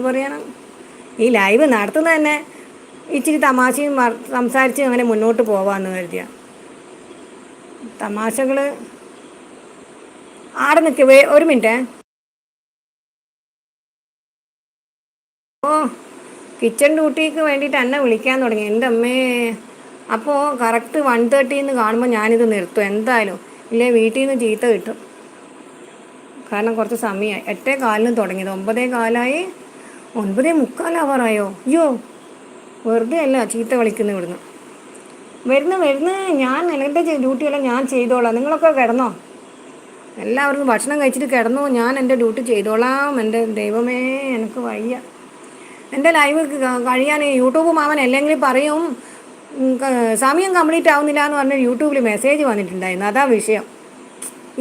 പറയണം. ഈ ലൈവ് നടത്തുന്നത് തന്നെ ഇച്ചിരി തമാശയും സംസാരിച്ച് അങ്ങനെ മുന്നോട്ട് പോവാമെന്ന് കരുതിയ തമാശകൾ. ആടെ നിൽക്കവേ ഒരു മിനിറ്റ്. ഓ, കിച്ചൺ ഡ്യൂട്ടിക്ക് വേണ്ടിയിട്ട് എന്നെ വിളിക്കാൻ തുടങ്ങി എൻ്റെ അമ്മേ. അപ്പോൾ കറക്റ്റ് 1:30 കാണുമ്പോൾ ഞാനിത് നിർത്തും എന്തായാലും, ഇല്ലേ വീട്ടിൽ നിന്ന് ചീത്ത കിട്ടും. കാരണം കുറച്ച് സമയമായി. 8:15 തുടങ്ങിയത്, 9:15, 9:45 അയ്യോ, വെറുതെ അല്ല ചീത്ത വിളിക്കുന്നു ഇവിടുന്ന്. വരുന്നു ഞാൻ എൻ്റെ ഡ്യൂട്ടിയെല്ലാം ഞാൻ ചെയ്തോളാം, നിങ്ങളൊക്കെ കിടന്നോ, എല്ലാവർക്കും ഭക്ഷണം കഴിച്ചിട്ട് കിടന്നോ, ഞാൻ എൻ്റെ ഡ്യൂട്ടി ചെയ്തോളാം. എൻ്റെ ദൈവമേ, എനിക്ക് വയ്യ. എൻ്റെ ലൈവ് കഴിയാൻ യൂട്യൂബ് മാമൻ അല്ലെങ്കിൽ പറയും സമയം കംപ്ലീറ്റ് ആവുന്നില്ല എന്ന് പറഞ്ഞ് യൂട്യൂബിൽ മെസ്സേജ് വന്നിട്ടുണ്ടായിരുന്നു. അതാ വിഷയം.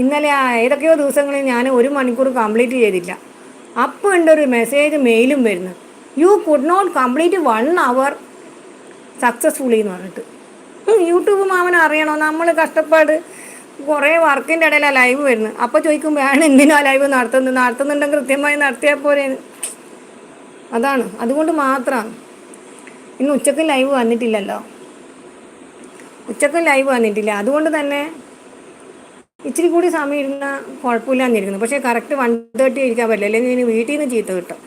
ഇന്നലെ ഏതൊക്കെയോ ദിവസങ്ങളിൽ ഞാൻ 1 മണിക്കൂർ കംപ്ലീറ്റ് ചെയ്തില്ല. അപ്പോൾ ഉണ്ട് ഒരു മെസ്സേജ് മെയിലും വരുന്നു, you could not complete 1 hour successfully എന്ന് പറഞ്ഞിട്ട്. യൂട്യൂബ് മാമൻ അറിയണോ നമ്മൾ കഷ്ടപ്പാട്. കുറേ വർക്കിൻ്റെ ഇടയിലാണ് ലൈവ് വരുന്നത്. അപ്പോൾ ചോദിക്കുമ്പോൾ ആണ് എന്തിനാ ലൈവ് നടത്തുന്നുണ്ടെങ്കിൽ കൃത്യമായി നടത്തിയാൽ പോരെ. അതാണ്, അതുകൊണ്ട് മാത്രമാണ്. ഇന്ന് ഉച്ചക്ക് ലൈവ് വന്നിട്ടില്ലല്ലോ, അതുകൊണ്ട് തന്നെ ഇച്ചിരി കൂടി സമയം ഇരുന്നാൽ കുഴപ്പമില്ലാന്നിരിക്കുന്നു. പക്ഷേ കറക്റ്റ് 1:30 ഇരിക്കാൻ പറ്റില്ല, അല്ലെങ്കിൽ ഇനി വീട്ടിൽ നിന്ന് ചീത്ത കിട്ടും.